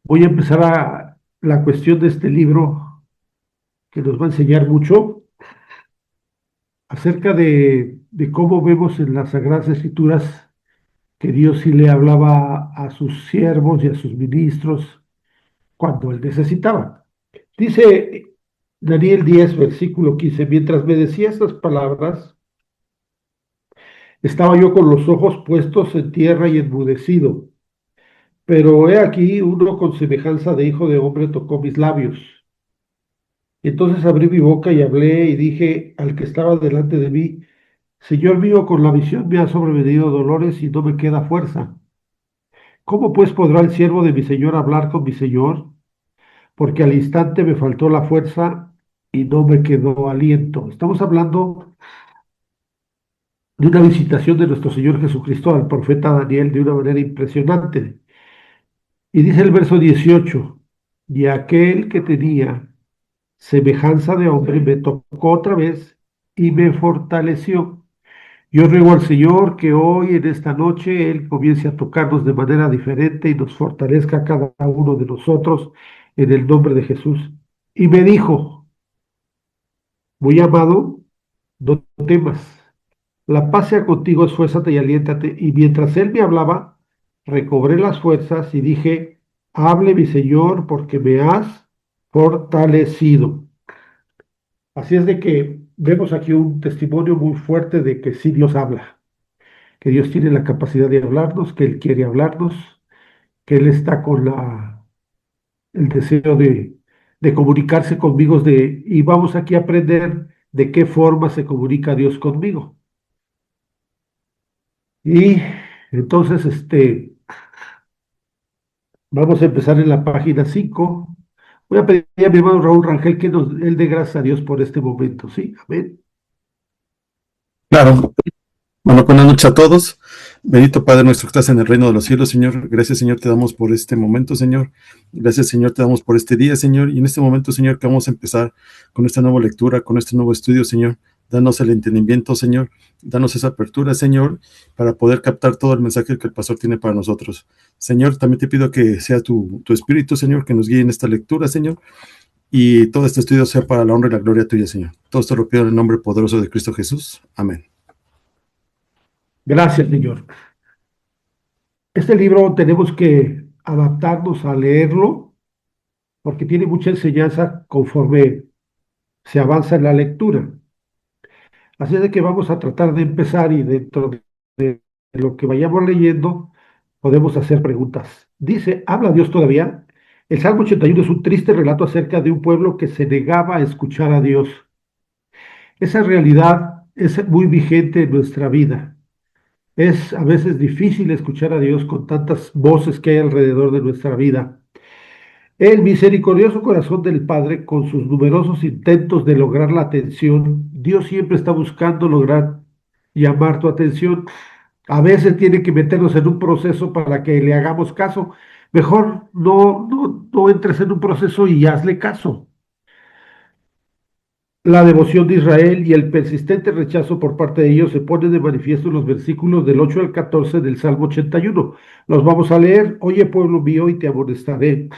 Voy a empezar la cuestión de este libro que nos va a enseñar mucho acerca de cómo vemos en las Sagradas Escrituras que Dios sí le hablaba a sus siervos y a sus ministros cuando él necesitaba. Dice Daniel 10, versículo 15: mientras me decía estas palabras, estaba yo con los ojos puestos en tierra y enmudecido. Pero he aquí, uno con semejanza de hijo de hombre tocó mis labios. Entonces abrí mi boca y hablé y dije al que estaba delante de mí: Señor mío, con la visión me ha sobrevenido dolores y no me queda fuerza. ¿Cómo pues podrá el siervo de mi Señor hablar con mi Señor? Porque al instante me faltó la fuerza y no me quedó aliento. Estamos hablando de una visitación de nuestro Señor Jesucristo al profeta Daniel de una manera impresionante. Y dice el verso 18: y aquel que tenía semejanza de hombre me tocó otra vez y me fortaleció. Yo ruego al Señor que hoy, en esta noche, Él comience a tocarnos de manera diferente y nos fortalezca a cada uno de nosotros en el nombre de Jesús. Y me dijo: muy amado, no temas, la paz sea contigo, esfuérzate y aliéntate. Y mientras Él me hablaba, recobré las fuerzas y dije: hable mi Señor, porque me has fortalecido. Así es de que vemos aquí un testimonio muy fuerte de que sí Dios habla, que Dios tiene la capacidad de hablarnos, que Él quiere hablarnos, que Él está con el deseo de comunicarse conmigo, y vamos aquí a aprender de qué forma se comunica Dios conmigo. Y entonces, vamos a empezar en la página 5. Voy a pedir a mi hermano Raúl Rangel que él dé gracias a Dios por este momento, ¿sí? Amén. Claro. Bueno, buenas noches a todos. Bendito Padre nuestro que estás en el reino de los cielos, Señor. Gracias, Señor, te damos por este momento, Señor. Gracias, Señor, te damos por este día, Señor. Y en este momento, Señor, que vamos a empezar con esta nueva lectura, con este nuevo estudio, Señor. Danos el entendimiento, Señor. Danos esa apertura, Señor, para poder captar todo el mensaje que el pastor tiene para nosotros. Señor, también te pido que sea tu Espíritu, Señor, que nos guíe en esta lectura, Señor. Y todo este estudio sea para la honra y la gloria tuya, Señor. Todo esto lo pido en el nombre poderoso de Cristo Jesús. Amén. Gracias, Señor. Este libro tenemos que adaptarnos a leerlo porque tiene mucha enseñanza conforme se avanza en la lectura. Así es de que vamos a tratar de empezar y dentro de lo que vayamos leyendo podemos hacer preguntas. Dice: ¿habla Dios todavía? El Salmo 81 es un triste relato acerca de un pueblo que se negaba a escuchar a Dios. Esa realidad es muy vigente en nuestra vida. Es a veces difícil escuchar a Dios con tantas voces que hay alrededor de nuestra vida. El misericordioso corazón del Padre, con sus numerosos intentos de lograr la atención, Dios siempre está buscando lograr llamar tu atención. A veces tiene que meternos en un proceso para que le hagamos caso. Mejor no entres en un proceso y hazle caso. La devoción de Israel y el persistente rechazo por parte de ellos se pone de manifiesto en los versículos del 8 al 14 del Salmo 81. Los vamos a leer. Oye, pueblo mío, y te amonestaré.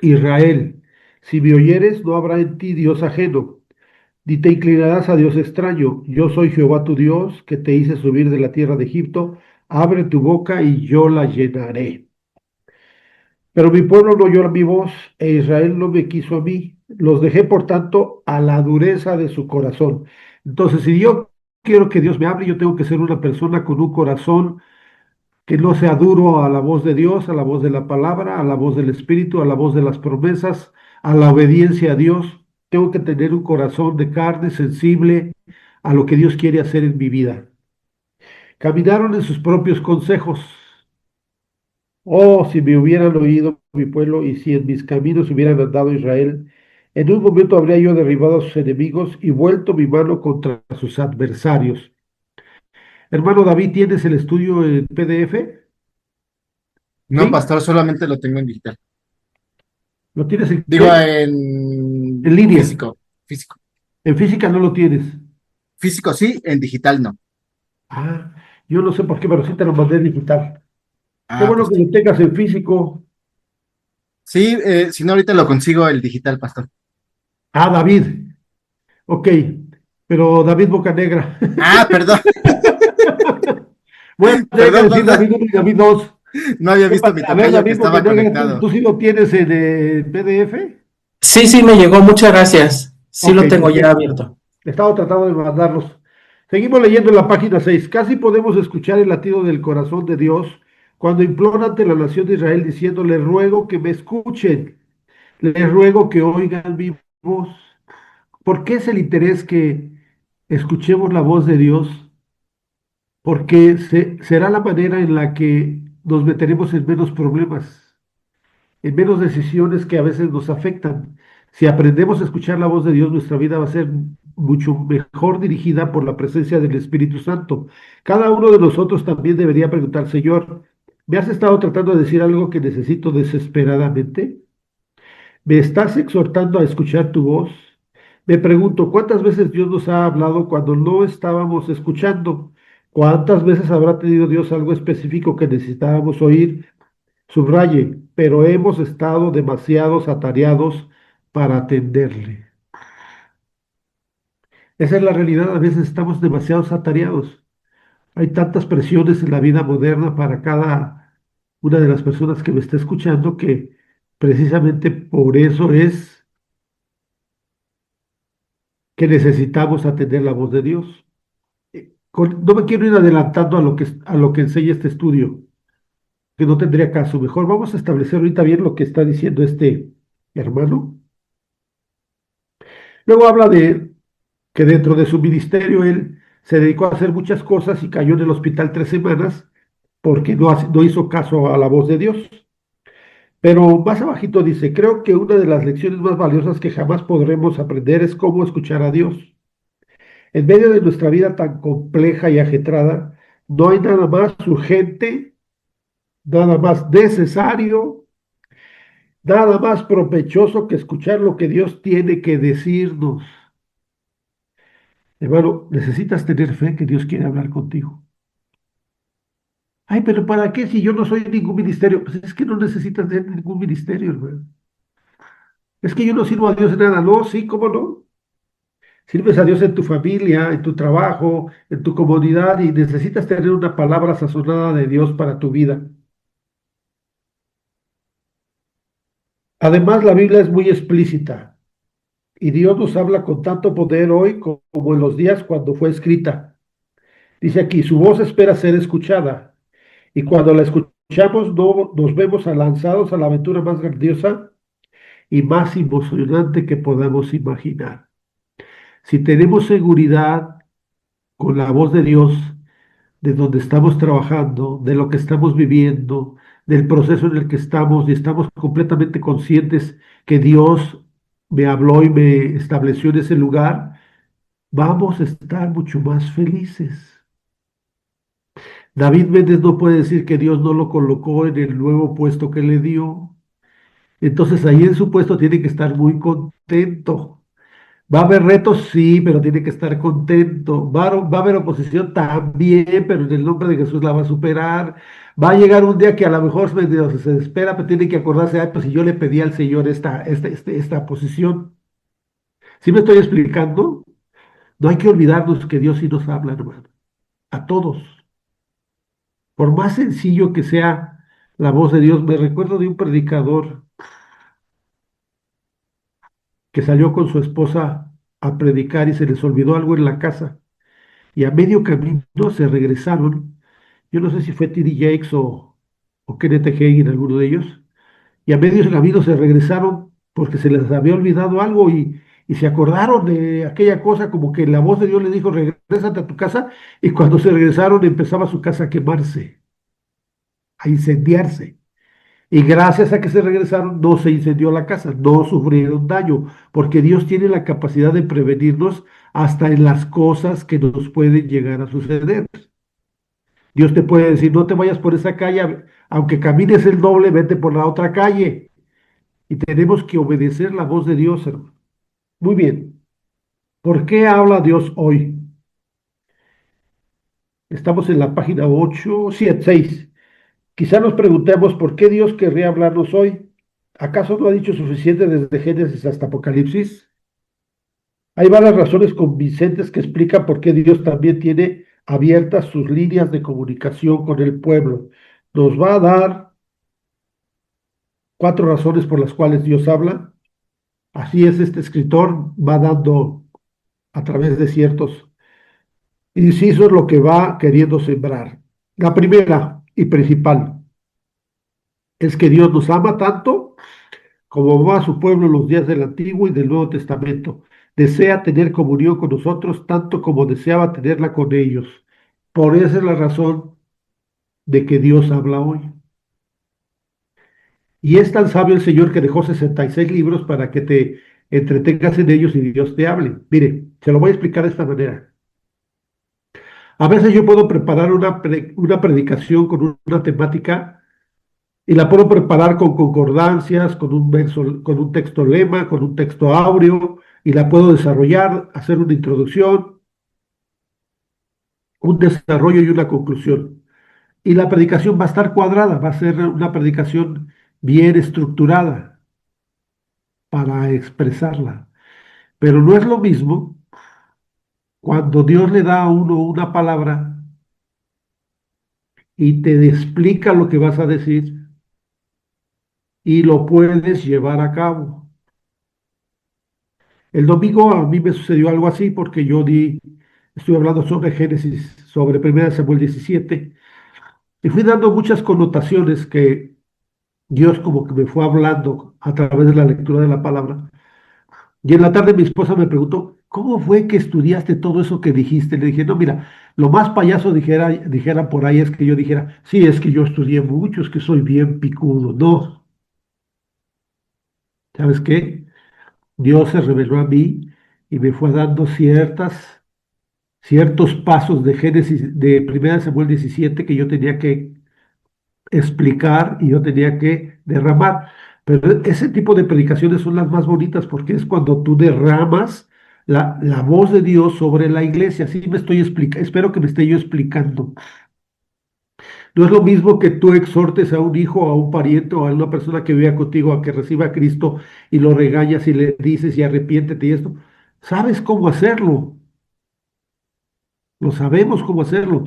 Israel, si me oyeres, no habrá en ti Dios ajeno, ni te inclinarás a Dios extraño. Yo soy Jehová tu Dios, que te hice subir de la tierra de Egipto. Abre tu boca y yo la llenaré. Pero mi pueblo no oyó mi voz, e Israel no me quiso a mí. Los dejé, por tanto, a la dureza de su corazón. Entonces, si yo quiero que Dios me hable, yo tengo que ser una persona con un corazón que no sea duro a la voz de Dios, a la voz de la palabra, a la voz del Espíritu, a la voz de las promesas, a la obediencia a Dios. Tengo que tener un corazón de carne sensible a lo que Dios quiere hacer en mi vida. Caminaron en sus propios consejos. Oh, si me hubieran oído mi pueblo y si en mis caminos hubieran andado Israel, en un momento habría yo derribado a sus enemigos y vuelto mi mano contra sus adversarios. Hermano David, ¿tienes el estudio en PDF? No, ¿Sí? pastor, solamente lo tengo en digital. ¿Lo tienes en Digo, qué? En en línea. físico, físico. En física no lo tienes. Físico sí, en digital no. Ah, yo no sé por qué, pero sí te lo mandé en digital. Qué Ah, bueno pues que lo tengas en físico. Sí, si no, ahorita lo consigo el digital, pastor. Ah, David. Ok, pero David Bocanegra. Ah, perdón, Voy a tener que perdón, decir pastor. David 1 y David 2. No había ¿Qué visto pasa? mi A ver, tocayo que David estaba Bocanegra, conectado. ¿tú sí lo tienes en PDF? Sí, sí, me llegó, muchas gracias. Sí Ok, lo tengo ya perfecto. abierto. He estado tratando de mandarlos. Seguimos leyendo en la página 6. Casi podemos escuchar el latido del corazón de Dios cuando implora ante la nación de Israel diciendo, les ruego que me escuchen, les ruego que oigan mi voz. ¿Por qué es el interés que escuchemos la voz de Dios? Porque será la manera en la que nos meteremos en menos problemas, en menos decisiones que a veces nos afectan. Si aprendemos a escuchar la voz de Dios, nuestra vida va a ser mucho mejor dirigida por la presencia del Espíritu Santo. Cada uno de nosotros también debería preguntar, Señor, ¿me has estado tratando de decir algo que necesito desesperadamente? ¿Me estás exhortando a escuchar tu voz? Me pregunto, ¿cuántas veces Dios nos ha hablado cuando no estábamos escuchando? ¿Cuántas veces habrá tenido Dios algo específico que necesitábamos oír? Subraye, pero hemos estado demasiados atareados para atenderle. Esa es la realidad, a veces estamos demasiados atareados. Hay tantas presiones en la vida moderna para cada una de las personas que me está escuchando que precisamente por eso es que necesitamos atender la voz de Dios. No me quiero ir adelantando a lo que enseña este estudio, que no tendría caso. Mejor vamos a establecer ahorita bien lo que está diciendo este hermano. Luego habla de que dentro de su ministerio él se dedicó a hacer muchas cosas y cayó en el hospital 3 semanas porque no hizo caso a la voz de Dios. Pero más abajito dice, creo que una de las lecciones más valiosas que jamás podremos aprender es cómo escuchar a Dios. En medio de nuestra vida tan compleja y ajetrada, no hay nada más urgente, nada más necesario, nada más provechoso que escuchar lo que Dios tiene que decirnos. Hermano, necesitas tener fe que Dios quiere hablar contigo. Ay, pero ¿para qué si yo no soy ningún ministerio? Pues es que no necesitas de ningún ministerio, hermano. Es que yo no sirvo a Dios en nada. No, sí, ¿cómo no? Sirves a Dios en tu familia, en tu trabajo, en tu comunidad y necesitas tener una palabra sazonada de Dios para tu vida. Además, la Biblia es muy explícita y Dios nos habla con tanto poder hoy como en los días cuando fue escrita. Dice aquí, su voz espera ser escuchada y cuando la escuchamos no nos vemos lanzados a la aventura más grandiosa y más emocionante que podamos imaginar. Si tenemos seguridad con la voz de Dios, de donde estamos trabajando, de lo que estamos viviendo, del proceso en el que estamos y estamos completamente conscientes que Dios me habló y me estableció en ese lugar, vamos a estar mucho más felices. David Méndez no puede decir que Dios no lo colocó en el nuevo puesto que le dio. Entonces ahí en su puesto tiene que estar muy contento. Va a haber retos, sí, pero tiene que estar contento. Va a haber oposición también, pero en el nombre de Jesús la va a superar. Va a llegar un día que a lo mejor medio se desespera, pero tiene que acordarse, ay, pues si yo le pedí al Señor esta posición. ¿Sí me estoy explicando? No hay que olvidarnos que Dios sí nos habla, hermano. A todos. Por más sencillo que sea la voz de Dios, me recuerdo de un predicador que salió con su esposa a predicar y se les olvidó algo en la casa. Y a medio camino se regresaron. Yo no sé si fue T.D. Jakes o Kenneth Hagin, alguno de ellos. Y a medio camino se regresaron porque se les había olvidado algo y se acordaron de aquella cosa, como que la voz de Dios les dijo, regrésate a tu casa. Y cuando se regresaron empezaba su casa a quemarse, a incendiarse. Y gracias a que se regresaron, no se incendió la casa, no sufrieron daño, porque Dios tiene la capacidad de prevenirnos hasta en las cosas que nos pueden llegar a suceder. Dios te puede decir, no te vayas por esa calle, aunque camines el doble, vete por la otra calle. Y tenemos que obedecer la voz de Dios, hermano. Muy bien. ¿Por qué habla Dios hoy? Estamos en la página 8, 7, 6. Quizá nos preguntemos por qué Dios querría hablarnos hoy. ¿Acaso no ha dicho suficiente desde Génesis hasta Apocalipsis? Hay varias razones convincentes que explican por qué Dios también tiene abiertas sus líneas de comunicación con el pueblo. Nos va a dar 4 razones por las cuales Dios habla. Así es, este escritor va dando a través de ciertos incisos lo que va queriendo sembrar. La primera y principal es que Dios nos ama tanto como amó a su pueblo en los días del Antiguo y del Nuevo Testamento. Desea tener comunión con nosotros tanto como deseaba tenerla con ellos. Por esa es la razón de que Dios habla hoy. Y es tan sabio el Señor que dejó 66 libros para que te entretengas en ellos y Dios te hable. Mire, se lo voy a explicar de esta manera. A veces yo puedo preparar una predicación con una temática y la puedo preparar con concordancias, con un verso, con un texto lema, con un texto áureo, y la puedo desarrollar, hacer una introducción, un desarrollo y una conclusión. Y la predicación va a estar cuadrada, va a ser una predicación bien estructurada para expresarla. Pero no es lo mismo cuando Dios le da a uno una palabra y te explica lo que vas a decir y lo puedes llevar a cabo. El domingo a mí me sucedió algo así porque estoy hablando sobre Génesis, sobre 1 Samuel 17, y fui dando muchas connotaciones que Dios como que me fue hablando a través de la lectura de la palabra. Y en la tarde mi esposa me preguntó, ¿cómo fue que estudiaste todo eso que dijiste? Le dije, no, mira, lo más payaso dijera por ahí es que yo dijera, sí, es que yo estudié mucho, es que soy bien picudo. No, ¿sabes qué? Dios se reveló a mí y me fue dando ciertos pasos de Génesis, de 1 Samuel 17 que yo tenía que explicar y yo tenía que derramar. Pero ese tipo de predicaciones son las más bonitas porque es cuando tú derramas la voz de Dios sobre la iglesia. Así me estoy explicando, espero que me esté yo explicando. No es lo mismo que tú exhortes a un hijo, a un pariente o a una persona que viva contigo a que reciba a Cristo y lo regañas y le dices y arrepiéntete y esto. Sabes cómo hacerlo, lo sabemos cómo hacerlo,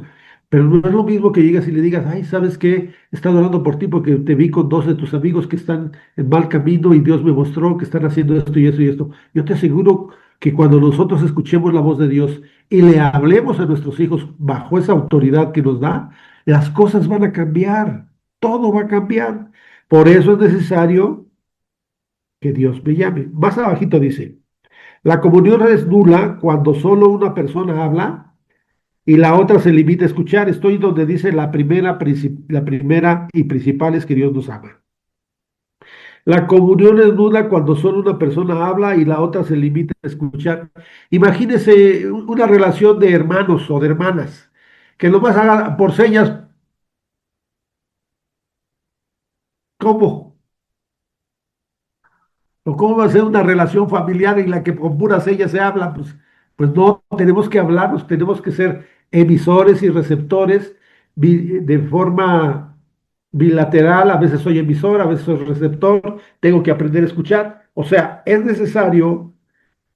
pero no es lo mismo que llegas y le digas, ay, ¿sabes qué? He estado orando por ti porque te vi con 2 de tus amigos que están en mal camino y Dios me mostró que están haciendo esto y eso y esto. Yo te aseguro que cuando nosotros escuchemos la voz de Dios y le hablemos a nuestros hijos bajo esa autoridad que nos da, las cosas van a cambiar, todo va a cambiar. Por eso es necesario que Dios me llame. Más abajito dice, la comunión es nula cuando solo una persona habla y la otra se limita a escuchar. Estoy donde dice la primera y principal es que Dios nos ama. La comunión es nula cuando solo una persona habla y la otra se limita a escuchar. Imagínese una relación de hermanos o de hermanas que nomás haga por señas. ¿Cómo? ¿O cómo va a ser una relación familiar en la que con puras señas se habla? Pues no, tenemos que hablarnos, tenemos que ser emisores y receptores de forma bilateral. A veces soy emisor, a veces soy receptor, tengo que aprender a escuchar. O sea, es necesario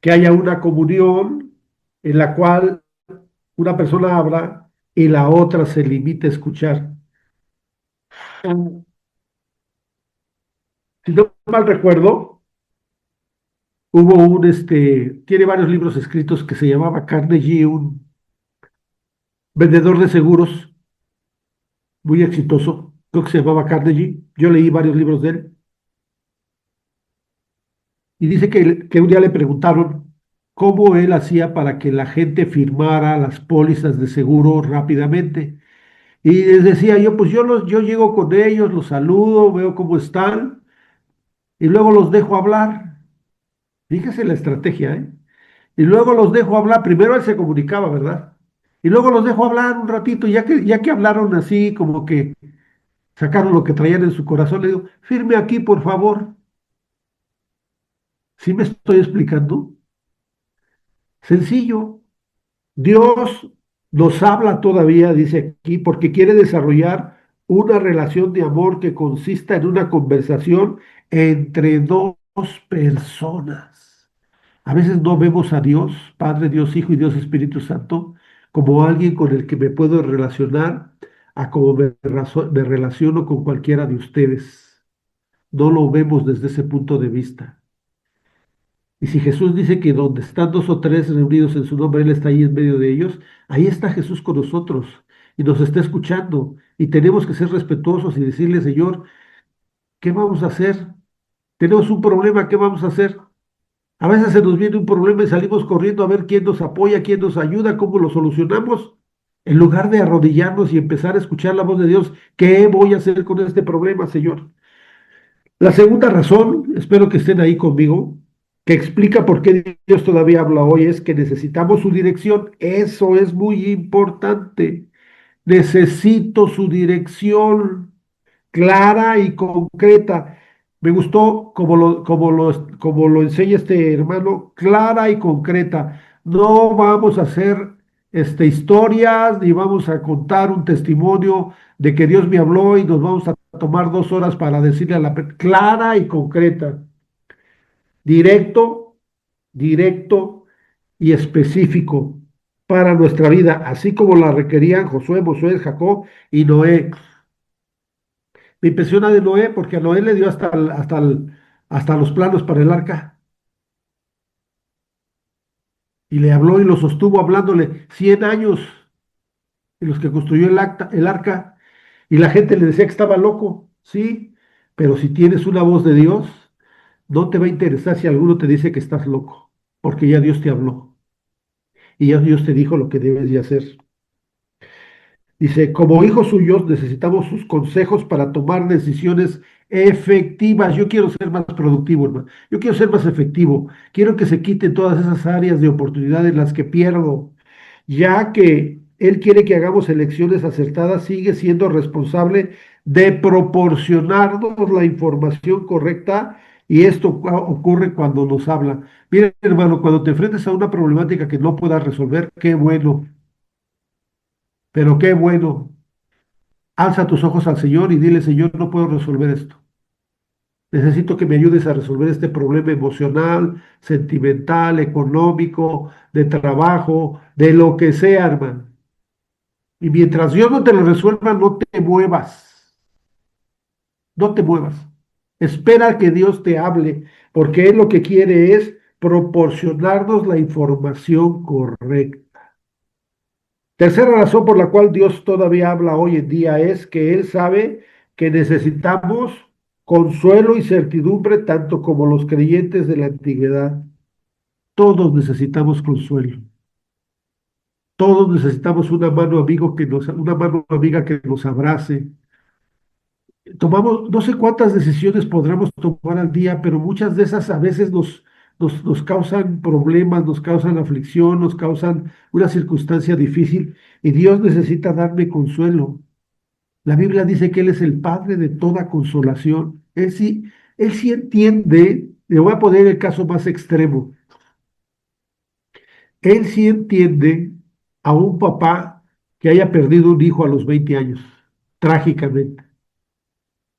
que haya una comunión en la cual una persona habla y la otra se limite a escuchar. Si no mal recuerdo, tiene varios libros escritos que se llamaba Carnegie, un vendedor de seguros muy exitoso, creo que se llamaba Carnegie. Yo leí varios libros de él y dice que un día le preguntaron cómo él hacía para que la gente firmara las pólizas de seguro rápidamente. Y les decía yo, pues yo llego con ellos, los saludo, veo cómo están y luego los dejo hablar. Fíjese la estrategia, ¿eh? Y luego los dejo hablar. Primero él se comunicaba, ¿verdad? Y luego los dejo hablar un ratito, ya que hablaron así, como que sacaron lo que traían en su corazón, le digo, firme aquí, por favor. ¿Sí me estoy explicando? Sencillo. Dios nos habla todavía, dice aquí, porque quiere desarrollar una relación de amor que consista en una conversación entre dos personas. A veces no vemos a Dios, Padre, Dios Hijo y Dios Espíritu Santo, como alguien con el que me puedo relacionar a como me relaciono con cualquiera de ustedes. No lo vemos desde ese punto de vista. Y si Jesús dice que donde están dos o tres reunidos en su nombre, Él está ahí en medio de ellos, ahí está Jesús con nosotros y nos está escuchando. Y tenemos que ser respetuosos y decirle, Señor, ¿qué vamos a hacer? Tenemos un problema, ¿qué vamos a hacer? A veces se nos viene un problema y salimos corriendo a ver quién nos apoya, quién nos ayuda, cómo lo solucionamos. En lugar de arrodillarnos y empezar a escuchar la voz de Dios, ¿qué voy a hacer con este problema, Señor? La segunda razón, espero que estén ahí conmigo, que explica por qué Dios todavía habla hoy, es que necesitamos su dirección. Eso es muy importante. Necesito su dirección clara y concreta. Me gustó como lo enseña este hermano, clara y concreta. No vamos a hacer historias ni vamos a contar un testimonio de que Dios me habló y nos vamos a tomar 2 horas para decirle a clara y concreta, directo, directo y específico para nuestra vida, así como la requerían Josué, Moisés, Jacob y Noé. Me impresiona de Noé porque a Noé le dio hasta los planos para el arca y le habló y lo sostuvo hablándole 100 años en los que construyó el arca y la gente le decía que estaba loco, sí, pero si tienes una voz de Dios, no te va a interesar si alguno te dice que estás loco, porque ya Dios te habló y ya Dios te dijo lo que debes de hacer. Dice, como hijos suyos necesitamos sus consejos para tomar decisiones efectivas. Yo quiero ser más productivo, hermano. Yo quiero ser más efectivo. Quiero que se quiten todas esas áreas de oportunidad en las que pierdo, ya que Él quiere que hagamos elecciones acertadas, sigue siendo responsable de proporcionarnos la información correcta y esto ocurre cuando nos habla. Mira, hermano, cuando te enfrentes a una problemática que no puedas resolver, qué bueno, pero qué bueno. Alza tus ojos al Señor y dile, Señor, no puedo resolver esto. Necesito que me ayudes a resolver este problema emocional, sentimental, económico, de trabajo, de lo que sea, hermano. Y mientras Dios no te lo resuelva, no te muevas, no te muevas. Espera que Dios te hable, porque Él lo que quiere es proporcionarnos la información correcta. Tercera razón por la cual Dios todavía habla hoy en día es que Él sabe que necesitamos consuelo y certidumbre tanto como los creyentes de la antigüedad. Todos necesitamos consuelo. Todos necesitamos una mano amiga que nos abrace. Tomamos, no sé cuántas decisiones podremos tomar al día, pero muchas de esas a veces nos causan problemas, nos causan aflicción, nos causan una circunstancia difícil y Dios necesita darme consuelo. La Biblia dice que Él es el Padre de toda consolación. Él sí entiende, le voy a poner el caso más extremo, Él sí entiende a un papá que haya perdido un hijo a los 20 años, trágicamente.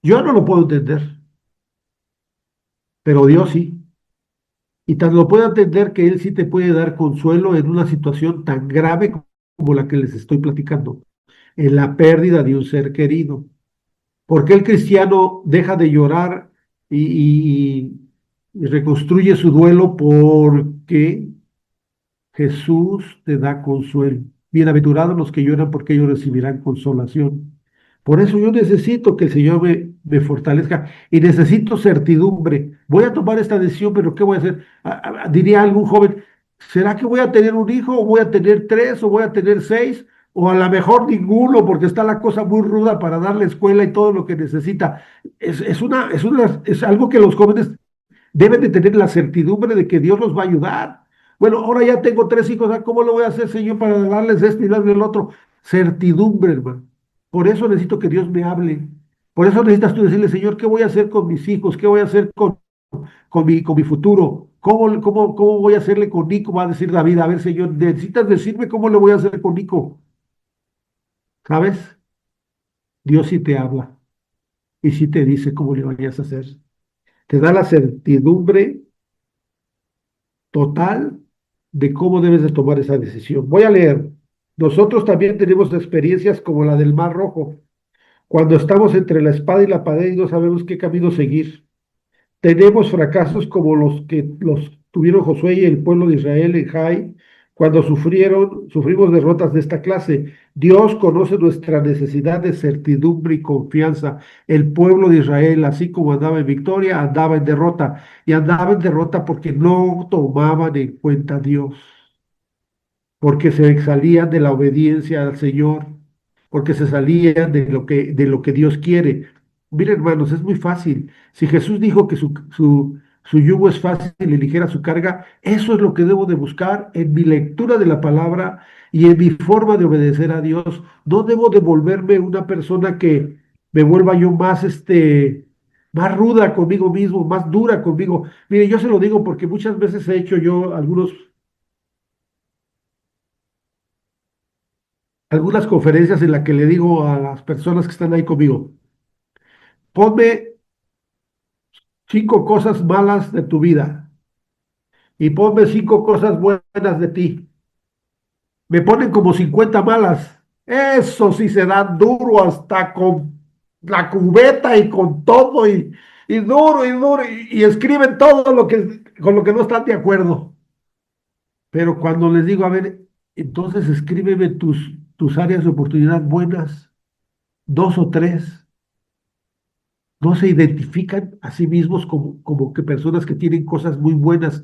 Yo no lo puedo entender, pero Dios sí. Y tan lo puedo entender que Él sí te puede dar consuelo en una situación tan grave como la que les estoy platicando, en la pérdida de un ser querido. ¿Por qué el cristiano deja de llorar y reconstruye su duelo? Porque Jesús te da consuelo. Bienaventurados los que lloran porque ellos recibirán consolación. Por eso yo necesito que el Señor me fortalezca y necesito certidumbre. Voy a tomar esta decisión, pero ¿qué voy a hacer? Diría algún joven, ¿será que voy a tener un hijo o voy a tener tres o voy a tener seis? O a lo mejor ninguno, porque está la cosa muy ruda para darle escuela y todo lo que necesita. Es algo que los jóvenes deben de tener la certidumbre de que Dios los va a ayudar. Bueno, ahora ya tengo tres hijos, ¿cómo lo voy a hacer, Señor, para darles esto y darles el otro? Certidumbre, hermano. Por eso necesito que Dios me hable. Por eso necesitas tú decirle, Señor, ¿qué voy a hacer con mis hijos? ¿Qué voy a hacer con mi futuro? ¿Cómo voy a hacerle con Nico? Va a decir David, a ver, Señor, necesitas decirme cómo le voy a hacer con Nico. ¿Sabes? Dios sí te habla y sí te dice cómo le vayas a hacer. Te da la certidumbre total de cómo debes de tomar esa decisión. Voy a leer. Nosotros también tenemos experiencias como la del Mar Rojo, cuando estamos entre la espada y la pared y no sabemos qué camino seguir. Tenemos fracasos como los que los tuvieron Josué y el pueblo de Israel en Jai, cuando sufrimos derrotas de esta clase. Dios conoce nuestra necesidad de certidumbre y confianza. El pueblo de Israel, así como andaba en victoria, andaba en derrota. Y andaba en derrota porque no tomaban en cuenta a Dios, porque se salían de la obediencia al Señor, porque se salían de lo que Dios quiere. Miren, hermanos, es muy fácil. Si Jesús dijo que su yugo es fácil y ligera su carga, eso es lo que debo de buscar en mi lectura de la palabra y en mi forma de obedecer a Dios. No debo de volverme una persona que me vuelva yo más, más ruda conmigo mismo, más dura conmigo. Mire, yo se lo digo porque muchas veces he hecho yo algunas conferencias en las que le digo a las personas que están ahí conmigo, ponme 5 cosas malas de tu vida y ponme 5 cosas buenas de ti. Me ponen como 50 malas. Eso sí se dan duro hasta con la cubeta y con todo y duro y duro y escriben todo lo que con lo que no están de acuerdo. Pero cuando les digo, a ver, entonces escríbeme tus áreas de oportunidad buenas, 2 o 3. No se identifican a sí mismos como que personas que tienen cosas muy buenas.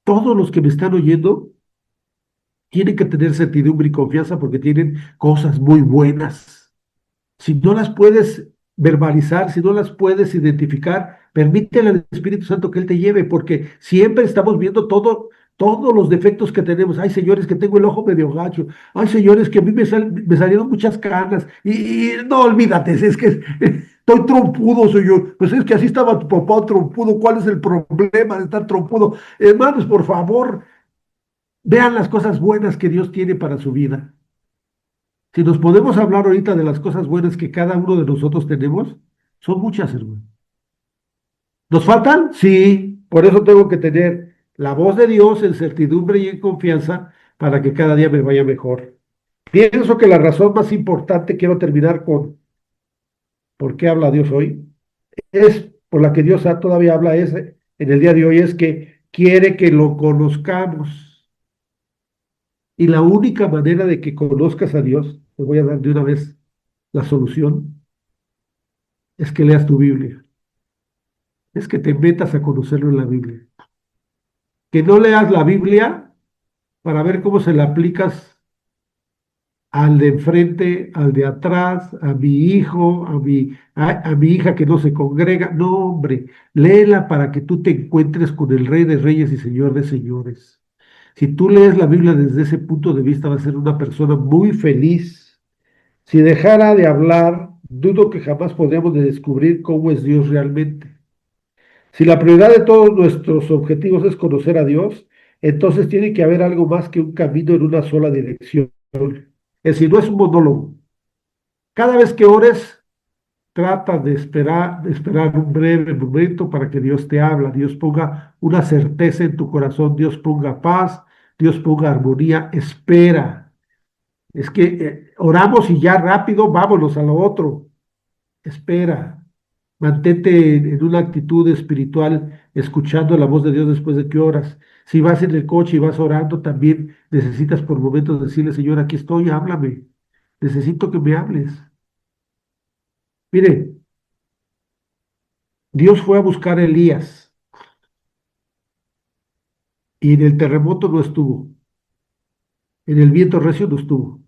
Todos los que me están oyendo tienen que tener certidumbre y confianza porque tienen cosas muy buenas. Si no las puedes verbalizar, si no las puedes identificar, permítele al Espíritu Santo que Él te lleve, porque siempre estamos viendo todos los defectos que tenemos. Hay señores que tengo el ojo medio gacho, hay señores que a mí me salieron muchas canas, y no olvídate, es que estoy trompudo, señor. Pues es que así estaba tu papá trompudo. ¿Cuál es el problema de estar trompudo? Hermanos, por favor, vean las cosas buenas que Dios tiene para su vida. Si nos podemos hablar ahorita de las cosas buenas que cada uno de nosotros tenemos, son muchas, hermano. ¿Nos faltan? Sí, por eso tengo que tener la voz de Dios en certidumbre y en confianza para que cada día me vaya mejor. Pienso que la razón más importante, quiero terminar con por qué habla Dios hoy, es por la que Dios todavía habla en el día de hoy, es que quiere que lo conozcamos. Y la única manera de que conozcas a Dios, te voy a dar de una vez la solución, es que leas tu Biblia, es que te metas a conocerlo en la Biblia. Que no leas la Biblia para ver cómo se la aplicas al de enfrente, al de atrás, a mi hijo, a mi hija que no se congrega. No, hombre, léela para que tú te encuentres con el Rey de Reyes y Señor de Señores. Si tú lees la Biblia desde ese punto de vista, vas a ser una persona muy feliz. Si dejara de hablar, dudo que jamás podríamos de descubrir cómo es Dios realmente. Si la prioridad de todos nuestros objetivos es conocer a Dios, entonces tiene que haber algo más que un camino en una sola dirección. Es decir, no es un monólogo. Cada vez que ores, trata de esperar un breve momento para que Dios te habla, Dios ponga una certeza en tu corazón, Dios ponga paz, Dios ponga armonía. Espera. Es que oramos y ya rápido, vámonos a lo otro. Espera. Mantente en una actitud espiritual, escuchando la voz de Dios después de que oras. Si vas en el coche y vas orando, también necesitas por momentos decirle, Señor, aquí estoy, háblame. Necesito que me hables. Mire, Dios fue a buscar a Elías y en el terremoto no estuvo, en el viento recio no estuvo,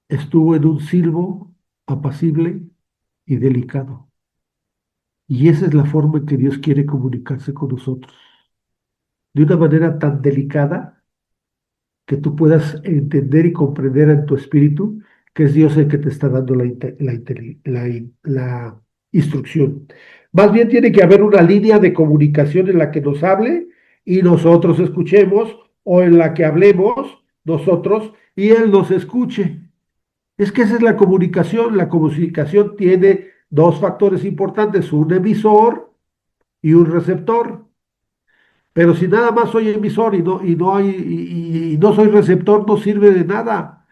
estuvo en un silbo apacible y delicado. Y esa es la forma en que Dios quiere comunicarse con nosotros, de una manera tan delicada que tú puedas entender y comprender en tu espíritu que es Dios el que te está dando la instrucción. Más bien tiene que haber una línea de comunicación en la que nos hable y nosotros escuchemos, o en la que hablemos nosotros y Él nos escuche. Es que esa es la comunicación. La comunicación tiene dos factores importantes, un emisor y un receptor. Pero si nada más soy emisor y no soy receptor, no sirve de nada.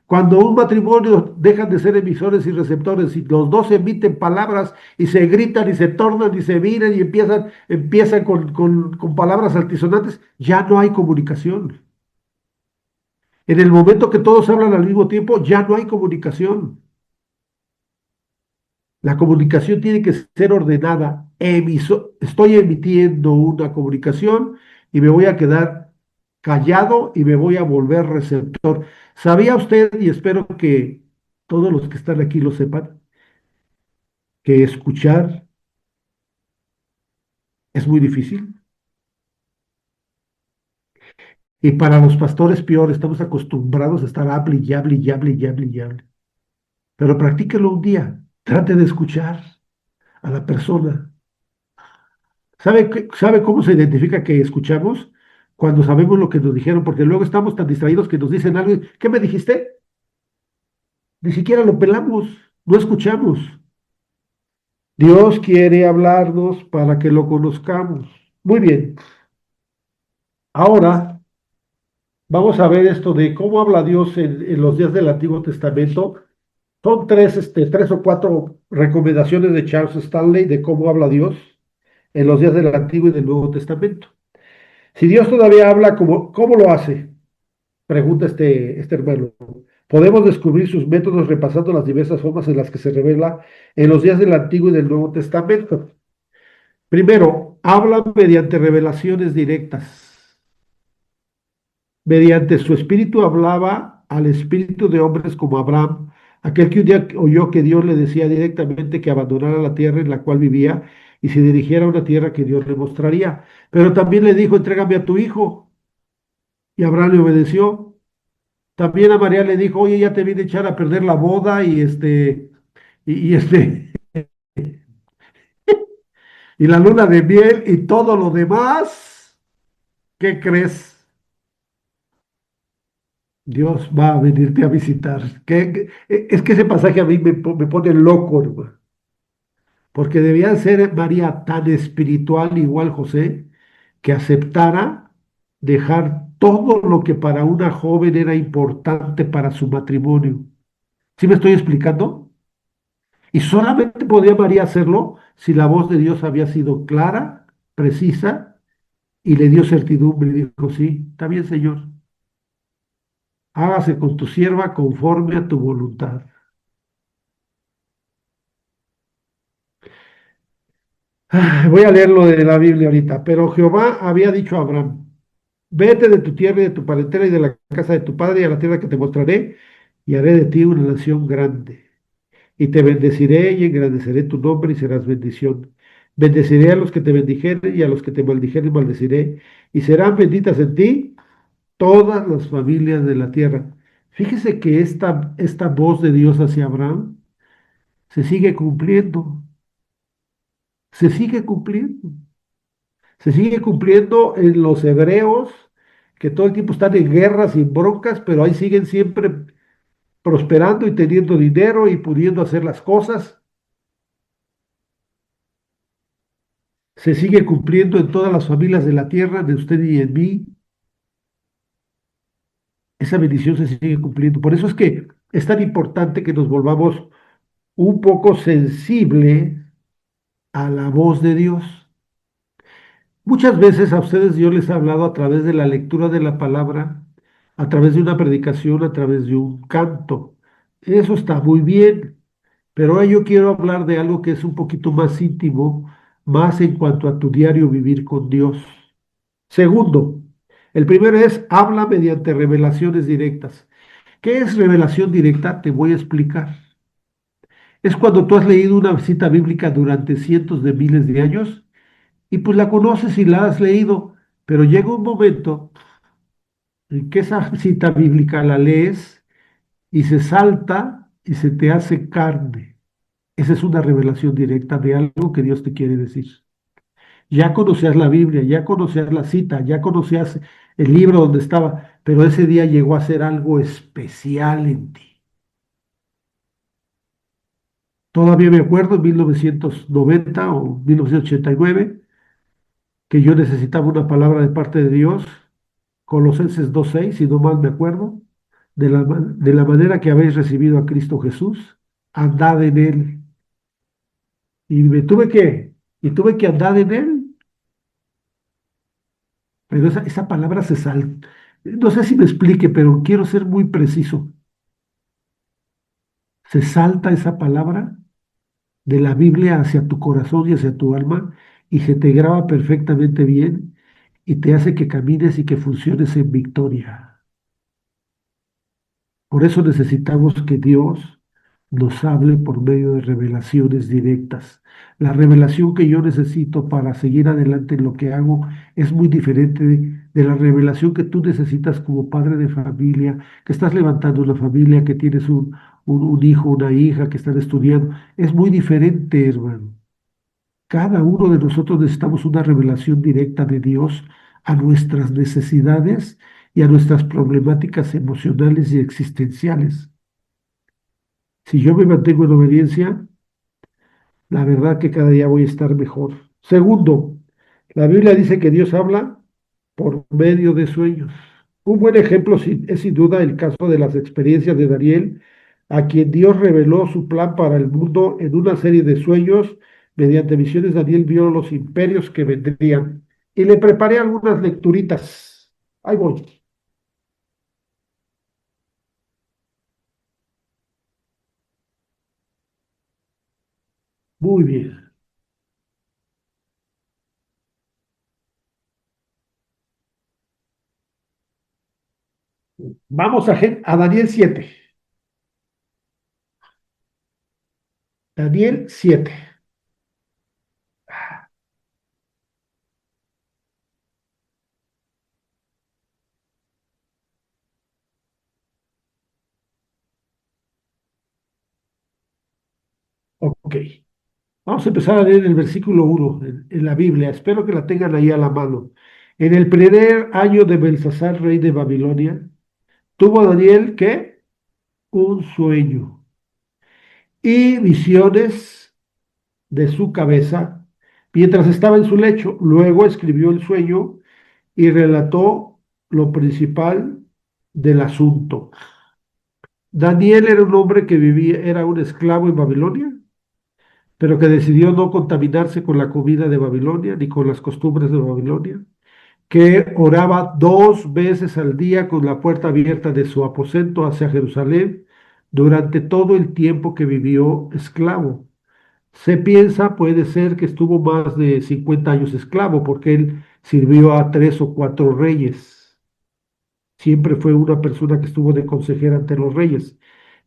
Cuando un matrimonio dejan de ser emisores y receptores y los dos emiten palabras y se gritan y se tornan y se miran y empiezan con palabras altisonantes, ya no hay comunicación. En el momento que todos hablan al mismo tiempo, ya no hay comunicación. La comunicación tiene que ser ordenada. Estoy emitiendo una comunicación y me voy a quedar callado y me voy a volver receptor. ¿Sabía usted, y espero que todos los que están aquí lo sepan, que escuchar es muy difícil? Y para los pastores peor, estamos acostumbrados a estar hable y hable y hable y hable y hable. Pero practíquelo un día. Trate de escuchar a la persona. ¿Sabe cómo se identifica que escuchamos? Cuando sabemos lo que nos dijeron, porque luego estamos tan distraídos que nos dicen algo. ¿Qué me dijiste? Ni siquiera lo pelamos, no escuchamos. Dios quiere hablarnos para que lo conozcamos. Muy bien. Ahora vamos a ver esto de cómo habla Dios en los días del Antiguo Testamento. Son tres o cuatro recomendaciones de Charles Stanley de cómo habla Dios en los días del Antiguo y del Nuevo Testamento. Si Dios todavía habla, ¿cómo lo hace? Pregunta este hermano. Podemos descubrir sus métodos repasando las diversas formas en las que se revela en los días del Antiguo y del Nuevo Testamento. Primero, habla mediante revelaciones directas. Mediante su espíritu hablaba al espíritu de hombres como Abraham, aquel que un día oyó que Dios le decía directamente que abandonara la tierra en la cual vivía y se dirigiera a una tierra que Dios le mostraría. Pero también le dijo, entrégame a tu hijo. Y Abraham le obedeció. También a María le dijo, oye, ya te vine a echar a perder la boda y y la luna de miel y todo lo demás. ¿Qué crees? Dios va a venirte a visitar. Es que ese pasaje a mí me pone loco, hermano, porque debía ser María tan espiritual, igual José, que aceptara dejar todo lo que para una joven era importante para su matrimonio. ¿Sí me estoy explicando? Y solamente podía María hacerlo si la voz de Dios había sido clara, precisa, y le dio certidumbre. Y dijo, sí, está bien, Señor. Hágase con tu sierva conforme a tu voluntad. Voy a leer lo de la Biblia ahorita. Pero Jehová había dicho a Abraham, vete de tu tierra y de tu parentela y de la casa de tu padre y a la tierra que te mostraré, y haré de ti una nación grande. Y te bendeciré y engrandeceré tu nombre y serás bendición. Bendeciré a los que te bendijeren y a los que te maldijeren maldeciré. Y serán benditas en ti todas las familias de la tierra. Fíjese que esta voz de Dios hacia Abraham se sigue cumpliendo, se sigue cumpliendo, se sigue cumpliendo en los hebreos que todo el tiempo están en guerras y en broncas, pero ahí siguen siempre prosperando y teniendo dinero y pudiendo hacer las cosas. Se sigue cumpliendo en todas las familias de la tierra, de usted y en mí. Esa bendición se sigue cumpliendo. Por eso es que es tan importante que nos volvamos un poco sensible a la voz de Dios. Muchas veces a ustedes Dios les ha hablado a través de la lectura de la palabra, a través de una predicación, a través de un canto. Eso está muy bien, pero ahora yo quiero hablar de algo que es un poquito más íntimo, más en cuanto a tu diario vivir con Dios. Segundo, el primero es habla mediante revelaciones directas. ¿Qué es revelación directa? Te voy a explicar. Es cuando tú has leído una cita bíblica durante cientos de miles de años y pues la conoces y la has leído, pero llega un momento en que esa cita bíblica la lees y se salta y se te hace carne. Esa es una revelación directa de algo que Dios te quiere decir. Ya conocías la Biblia, ya conocías la cita, ya conocías el libro donde estaba, pero ese día llegó a ser algo especial en ti. Todavía me acuerdo en 1990 o 1989 que yo necesitaba una palabra de parte de Dios, Colosenses 2:6, si no mal me acuerdo, de la manera que habéis recibido a Cristo Jesús, andad en él. Y tuve que andar en él, pero esa palabra se sal. No sé si me explique, pero quiero ser muy preciso. Se salta esa palabra de la Biblia hacia tu corazón y hacia tu alma y se te graba perfectamente bien y te hace que camines y que funciones en victoria. Por eso necesitamos que Dios nos hable por medio de revelaciones directas. La revelación que yo necesito para seguir adelante en lo que hago es muy diferente de la revelación que tú necesitas como padre de familia, que estás levantando una familia, que tienes un hijo, una hija, que están estudiando. Es muy diferente, hermano. Cada uno de nosotros necesitamos una revelación directa de Dios a nuestras necesidades y a nuestras problemáticas emocionales y existenciales. Si yo me mantengo en obediencia, la verdad que cada día voy a estar mejor. Segundo, la Biblia dice que Dios habla por medio de sueños. Un buen ejemplo es sin duda el caso de las experiencias de Daniel, a quien Dios reveló su plan para el mundo en una serie de sueños. Mediante visiones, Daniel vio los imperios que vendrían. Y le preparé algunas lecturitas. Ahí voy. Muy bien. Vamos a Daniel 7. Daniel 7. Ok. Vamos a empezar a leer el versículo 1 en la Biblia. Espero que la tengan ahí a la mano. En el primer año de Belsasar, rey de Babilonia, tuvo Daniel, ¿qué? Un sueño y visiones de su cabeza mientras estaba en su lecho. Luego escribió el sueño y relató lo principal del asunto. Daniel era un hombre que vivía, era un esclavo en Babilonia, pero que decidió no contaminarse con la comida de Babilonia ni con las costumbres de Babilonia, que oraba 2 veces al día con la puerta abierta de su aposento hacia Jerusalén durante todo el tiempo que vivió esclavo. Se piensa, puede ser que estuvo más de 50 años esclavo, porque él sirvió a 3 o 4 reyes. Siempre fue una persona que estuvo de consejera ante los reyes.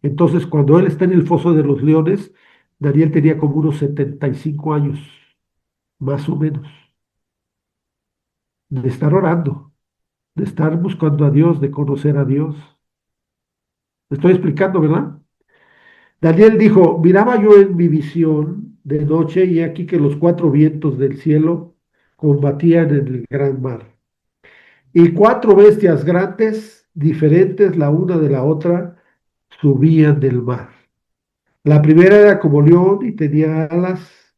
Entonces, cuando él está en el foso de los leones, Daniel tenía como unos 75 años, más o menos, de estar orando, de estar buscando a Dios, de conocer a Dios. ¿Me estoy explicando, verdad? Daniel dijo, miraba yo en mi visión de noche y aquí que los 4 vientos del cielo combatían en el gran mar. Y 4 bestias grandes, diferentes la una de la otra, subían del mar. La primera era como león y tenía alas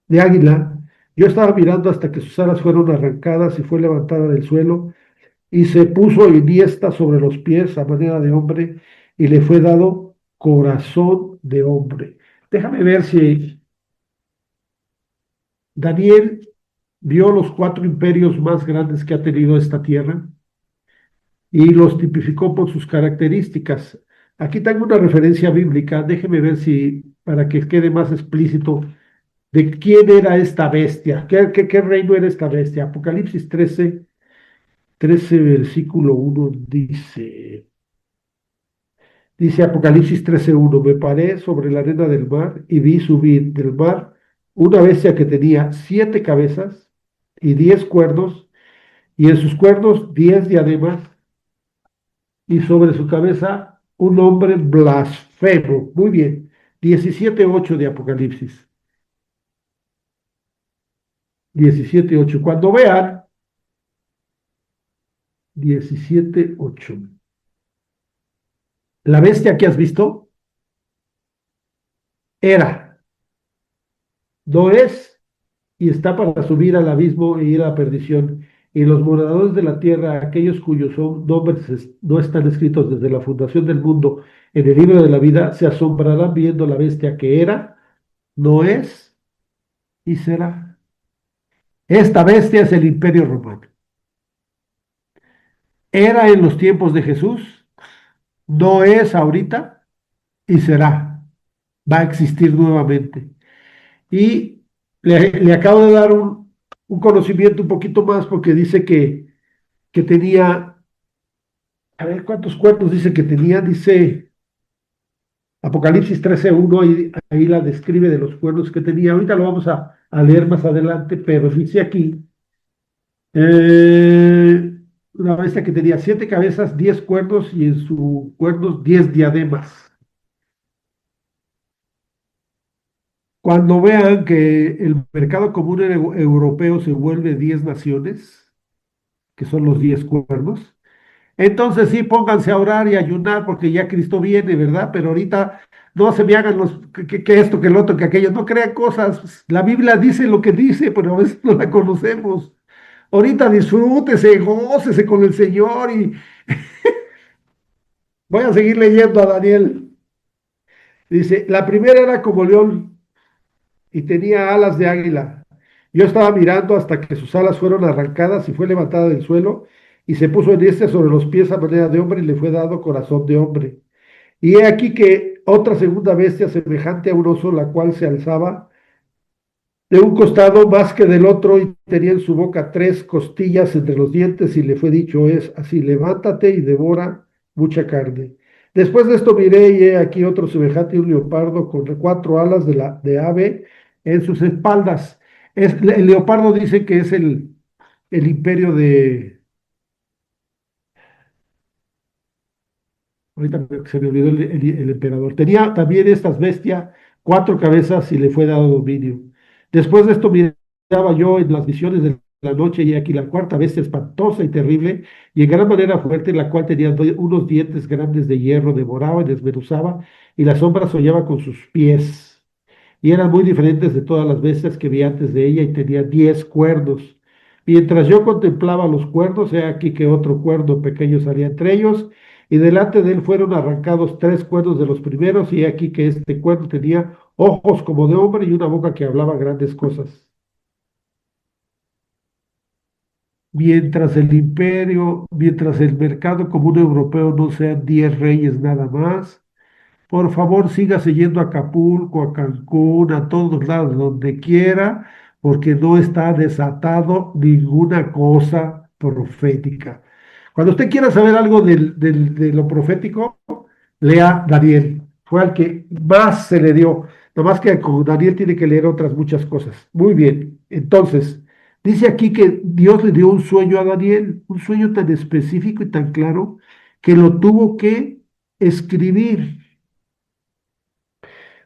de águila. Yo estaba mirando hasta que sus alas fueron arrancadas y fue levantada del suelo y se puso enhiesta sobre los pies a manera de hombre y le fue dado corazón de hombre. Déjame ver si Daniel vio los 4 imperios más grandes que ha tenido esta tierra y los tipificó por sus características. Aquí tengo una referencia bíblica, déjeme ver si, para que quede más explícito, de quién era esta bestia, qué reino era esta bestia. Apocalipsis 13 versículo 1 dice Apocalipsis 13:1, me paré sobre la arena del mar y vi subir del mar una bestia que tenía 7 cabezas y 10 cuernos, y en sus cuernos 10 diademas, y sobre su cabeza un hombre blasfemo. Muy bien, 17:8 de Apocalipsis. 17:8. Cuando vean 17:8. La bestia que has visto era, no es y está para subir al abismo e ir a la perdición. Y los moradores de la tierra, aquellos cuyos nombres no están escritos desde la fundación del mundo en el libro de la vida, se asombrarán viendo la bestia que era, no es y será. Esta bestia es el Imperio Romano. Era en los tiempos de Jesús, no es ahorita y será. Va a existir nuevamente. Y le acabo de dar un conocimiento un poquito más porque dice que tenía, a ver cuántos cuernos dice que tenía, dice Apocalipsis 13:1, ahí la describe de los cuernos que tenía. Ahorita lo vamos a leer más adelante, pero dice aquí, una bestia que tenía 7 cabezas, 10 cuernos y en sus cuernos 10 diademas. Cuando vean que el mercado común europeo se vuelve 10 naciones, que son los 10 cuernos, entonces sí, pónganse a orar y ayunar porque ya Cristo viene, ¿verdad? Pero ahorita no se me hagan los que esto, que el otro, que aquello, no crean cosas. La Biblia dice lo que dice, pero a veces no la conocemos. Ahorita disfrútese, gócese con el Señor y voy a seguir leyendo a Daniel. Dice, la primera era como león y tenía alas de águila. Yo estaba mirando hasta que sus alas fueron arrancadas y fue levantada del suelo y se puso en sobre los pies a manera de hombre y le fue dado corazón de hombre. Y he aquí que otra segunda bestia semejante a un oso, la cual se alzaba de un costado más que del otro y tenía en su boca 3 costillas entre los dientes y le fue dicho es así, levántate y devora mucha carne. Después de esto miré y he aquí otro semejante a un leopardo con 4 alas de ave en sus espaldas. El leopardo dice que es el imperio de, ahorita se me olvidó el emperador. Tenía también estas bestias 4 cabezas y le fue dado dominio. Después de esto miraba yo en las visiones de la noche y aquí la cuarta bestia espantosa y terrible y en gran manera fuerte, la cual tenía unos dientes grandes de hierro, devoraba y desmenuzaba y la sombra soñaba con sus pies. Y eran muy diferentes de todas las bestias que vi antes de ella y tenía 10 cuernos. Mientras yo contemplaba los cuernos, he aquí que otro cuerno pequeño salía entre ellos y delante de él fueron arrancados 3 cuernos de los primeros, y he aquí que este cuerno tenía ojos como de hombre y una boca que hablaba grandes cosas. Mientras el mercado común europeo no sean 10 reyes nada más, por favor sígase yendo a Acapulco, a Cancún, a todos lados, donde quiera, porque no está desatado ninguna cosa profética. Cuando usted quiera saber algo de lo profético, lea Daniel. Fue al que más se le dio. Nomás que con Daniel tiene que leer otras muchas cosas. Muy bien. Entonces, dice aquí que Dios le dio un sueño a Daniel, un sueño tan específico y tan claro que lo tuvo que escribir.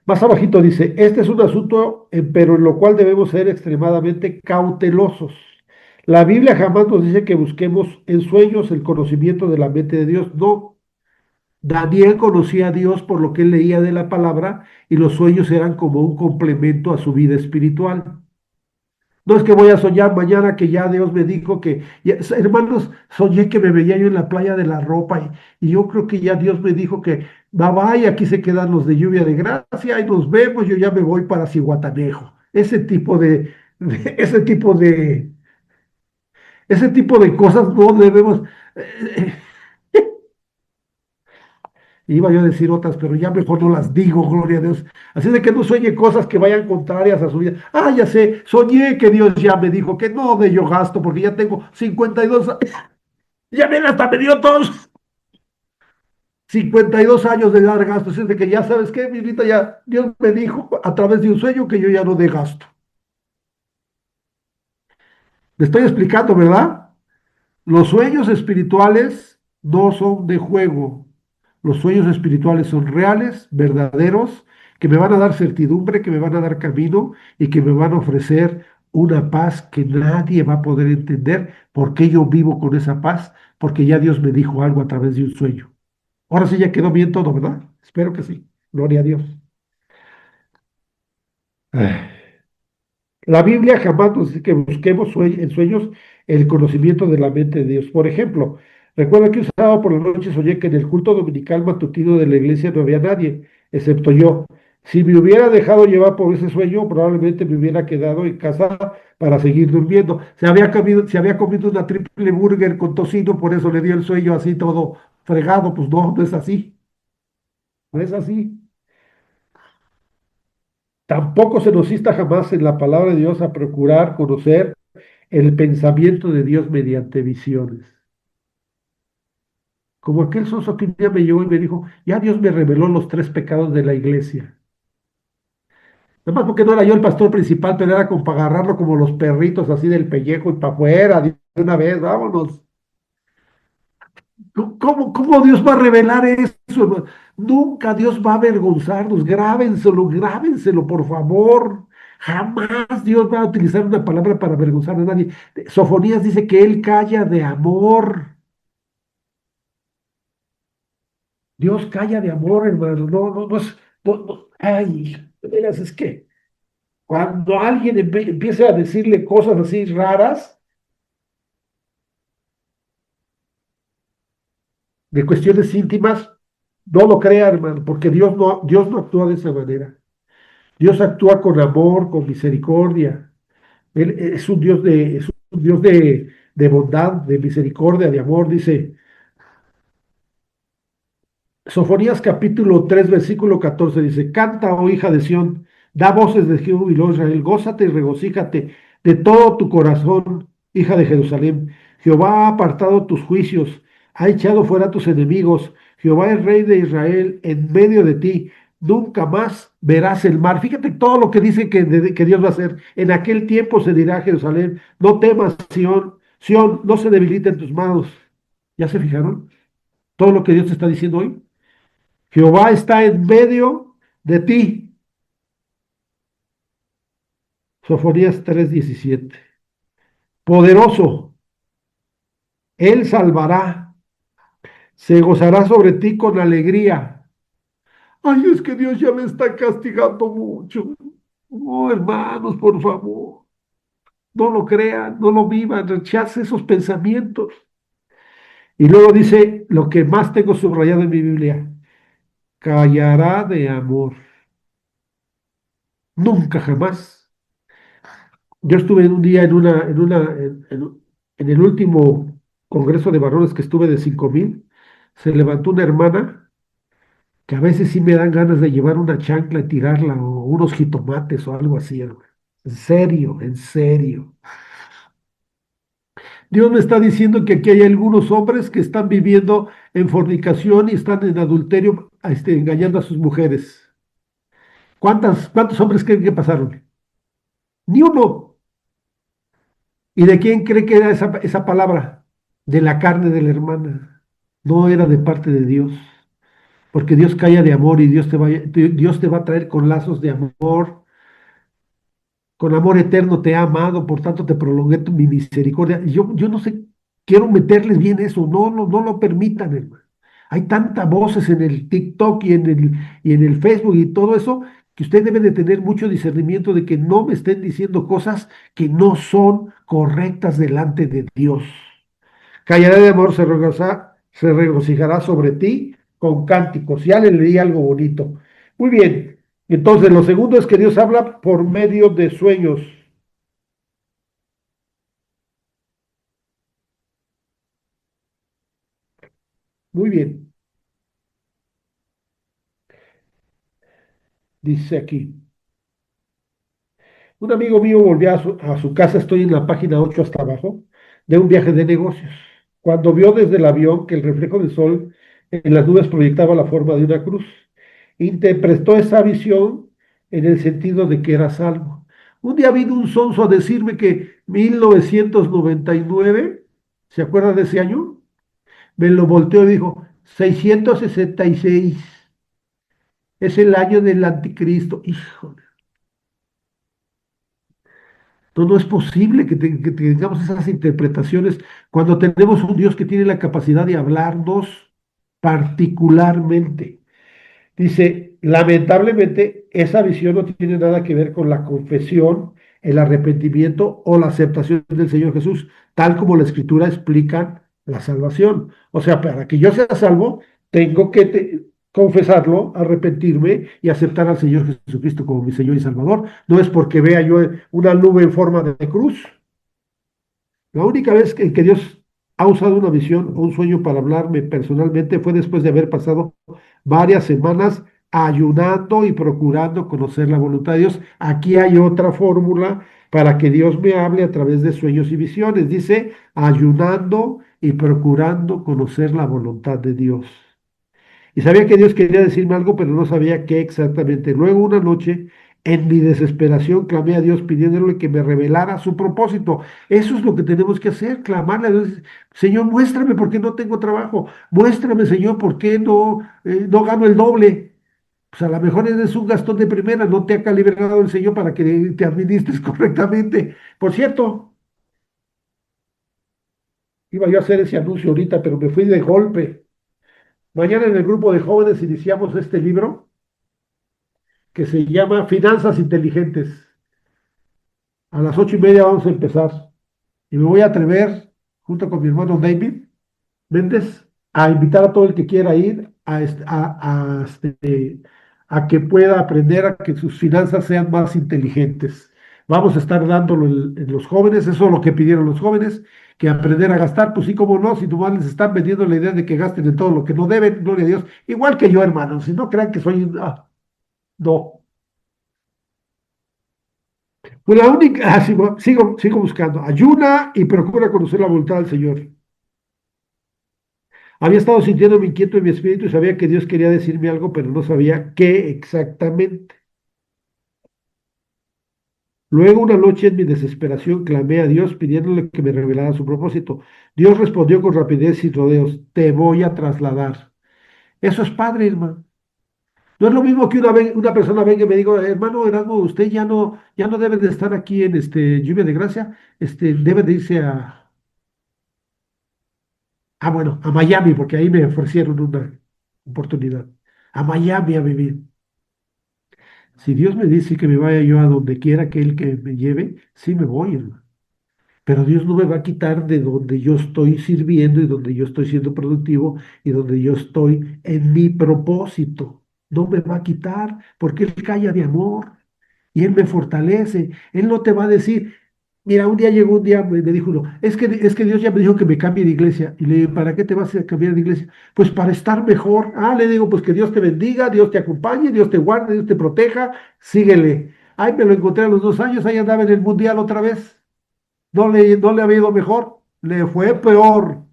Más abajito dice, este es un asunto, pero en lo cual debemos ser extremadamente cautelosos. La Biblia jamás nos dice que busquemos en sueños el conocimiento de la mente de Dios. No, Daniel conocía a Dios por lo que él leía de la palabra y los sueños eran como un complemento a su vida espiritual. No es que voy a soñar mañana que ya Dios me dijo que, hermanos, soñé que me veía yo en la playa de la ropa y yo creo que ya Dios me dijo que bye bye, aquí se quedan los de lluvia de gracia y nos vemos, yo ya me voy para Cihuatanejo. Ese tipo de cosas no debemos. eh, Iba yo a decir otras, pero ya mejor no las digo, gloria a Dios. Así de que no sueñe cosas que vayan contrarias a su vida. Ah, ya sé, soñé que Dios ya me dijo que no de yo gasto, porque ya tengo 52 años. Ya ven, hasta me dio todos 52 años de dar gasto. Así de que ya sabes qué, mi vida, ya Dios me dijo a través de un sueño que yo ya no de gasto. Me estoy explicando, ¿verdad? Los sueños espirituales no son de juego. Los sueños espirituales son reales, verdaderos, que me van a dar certidumbre, que me van a dar camino y que me van a ofrecer una paz que nadie va a poder entender. ¿Por qué yo vivo con esa paz? Porque ya Dios me dijo algo a través de un sueño. Ahora sí ya quedó bien todo, ¿verdad? Espero que sí. Gloria a Dios. Ay. La Biblia jamás nos dice que busquemos en sueños el conocimiento de la mente de Dios. Por ejemplo, recuerda que un sábado por la noche soñé que en el culto dominical matutino de la iglesia no había nadie, excepto yo. Si me hubiera dejado llevar por ese sueño, probablemente me hubiera quedado en casa para seguir durmiendo. Se había comido una triple burger con tocino, por eso le dio el sueño así todo fregado. Pues no, no es así. No es así. Tampoco se nos insta jamás en la palabra de Dios a procurar conocer el pensamiento de Dios mediante visiones. Como aquel soso que un día me llegó y me dijo, ya Dios me reveló los tres pecados de la iglesia. Nada más porque no era yo el pastor principal, pero era como para agarrarlo como los perritos, así del pellejo y para afuera, de una vez, vámonos. ¿Cómo Dios va a revelar eso, hermano? Nunca Dios va a avergonzarnos. Grábenselo, grábenselo, por favor. Jamás Dios va a utilizar una palabra para avergonzar a nadie. Sofonías dice que Él calla de amor. Dios calla de amor, hermano. No, no, no es. Ay, de veras, es que cuando alguien empieza a decirle cosas así raras, de cuestiones íntimas, no lo crea, hermano, porque Dios no actúa de esa manera. Dios actúa con amor, con misericordia. Él es un Dios de bondad, de misericordia, de amor. Dice Sofonías capítulo 3 versículo 14 dice, canta, oh hija de Sión, da voces de júbilo, Israel, gózate y regocíjate de todo tu corazón, hija de Jerusalén. Jehová ha apartado tus juicios, ha echado fuera tus enemigos. Jehová es rey de Israel en medio de ti. Nunca más verás el mar. Fíjate todo lo que dice que Dios va a hacer. En aquel tiempo se dirá a Jerusalén, no temas, Sión, Sión, no se debilite en tus manos. ¿Ya se fijaron? Todo lo que Dios te está diciendo hoy. Jehová está en medio de ti. Sofonías 3:17. Poderoso, Él salvará, se gozará sobre ti con alegría. Ay, es que Dios ya me está castigando mucho. No, hermanos, por favor, no lo crean, no lo vivan, rechace esos pensamientos. Y luego dice lo que más tengo subrayado en mi Biblia, callará de amor. Nunca jamás. Yo estuve en un día en el último congreso de varones que estuve de 5,000, se levantó una hermana que a veces sí me dan ganas de llevar una chancla y tirarla o unos jitomates o algo así, hermano. En serio, en serio. Dios me está diciendo que aquí hay algunos hombres que están viviendo en fornicación y están en adulterio, engañando a sus mujeres. ¿Cuántos hombres creen que pasaron? Ni uno. ¿Y de quién cree que era esa palabra? De la carne de la hermana. No era de parte de Dios, porque Dios calla de amor y Dios te va a traer con lazos de amor, con amor eterno te ha amado, por tanto te prolongué mi misericordia. Y yo no sé, quiero meterles bien eso, no, no, no lo permitan, hermano. Hay tantas voces en el TikTok y en el Facebook y todo eso, que usted debe de tener mucho discernimiento de que no me estén diciendo cosas que no son correctas delante de Dios. Callará de amor, se regocijará sobre ti con cánticos. Ya le leí algo bonito. Muy bien. Entonces, lo segundo es que Dios habla por medio de sueños. Muy bien. Dice aquí. Un amigo mío volvió a su casa, estoy en la página 8 hasta abajo, de un viaje de negocios. Cuando vio desde el avión que el reflejo del sol en las nubes proyectaba la forma de una cruz, interpretó esa visión en el sentido de que era salvo. Un día vino un sonso a decirme que 1999, ¿se acuerda de ese año? Me lo volteó y dijo, 666 es el año del anticristo. Híjole. No, no es posible que tengamos esas interpretaciones cuando tenemos un Dios que tiene la capacidad de hablarnos. particularmente. Dice, lamentablemente, esa visión no tiene nada que ver con la confesión, el arrepentimiento o la aceptación del Señor Jesús, tal como la Escritura explica la salvación. O sea, para que yo sea salvo, tengo que confesarlo, arrepentirme y aceptar al Señor Jesucristo como mi Señor y Salvador. No es porque vea yo una nube en forma de cruz. La única vez que Dios ha usado una visión o un sueño para hablarme personalmente fue después de haber pasado varias semanas ayunando y procurando conocer la voluntad de Dios. Aquí hay otra fórmula para que Dios me hable a través de sueños y visiones. Dice, ayunando y procurando conocer la voluntad de Dios. Y sabía que Dios quería decirme algo, pero no sabía qué exactamente. Luego una noche, en mi desesperación, clamé a Dios pidiéndole que me revelara su propósito. Eso es lo que tenemos que hacer, clamarle a Dios. Señor, muéstrame por qué no tengo trabajo. Muéstrame, Señor, por qué no gano el doble. Pues a lo mejor eres un gastón de primera, no te ha calibrado el Señor para que te administres correctamente. Por cierto, iba yo a hacer ese anuncio ahorita, pero me fui de golpe. Mañana en el grupo de jóvenes iniciamos este libro que se llama Finanzas Inteligentes. A las 8:30 vamos a empezar. Y me voy a atrever, junto con mi hermano David Méndez, a invitar a todo el que quiera ir a que pueda aprender a que sus finanzas sean más inteligentes. Vamos a estar dándolo en los jóvenes, eso es lo que pidieron los jóvenes, que aprender a gastar, pues sí, como no, si nomás les están vendiendo la idea de que gasten en todo lo que no deben, gloria a Dios, igual que yo, hermanos, si no crean que soy, no. Pues la única, sigo buscando, ayuna y procura conocer la voluntad del Señor. Había estado sintiéndome inquieto en mi espíritu y sabía que Dios quería decirme algo, pero no sabía qué exactamente. Luego una noche en mi desesperación clamé a Dios pidiéndole que me revelara su propósito. Dios respondió con rapidez y rodeos, te voy a trasladar. Eso es padre, hermano. No es lo mismo que una persona venga y me diga, hermano Erasmo, usted ya no debe de estar aquí en Lluvia de Gracia, debe de irse bueno, a Miami, porque ahí me ofrecieron una oportunidad. A Miami a vivir. Si Dios me dice que me vaya yo a donde quiera que Él que me lleve, sí me voy, hermano. Pero Dios no me va a quitar de donde yo estoy sirviendo y donde yo estoy siendo productivo y donde yo estoy en mi propósito. No me va a quitar porque Él calla de amor y Él me fortalece. Él no te va a decir, mira, un día me dijo uno, es que Dios ya me dijo que me cambie de iglesia. Y le digo, ¿para qué te vas a cambiar de iglesia? Pues para estar mejor. Le digo, pues que Dios te bendiga, Dios te acompañe, Dios te guarde, Dios te proteja, síguele. Ay, me lo encontré a los 2 años, ahí andaba en el mundial otra vez. No le había ido mejor, le fue peor.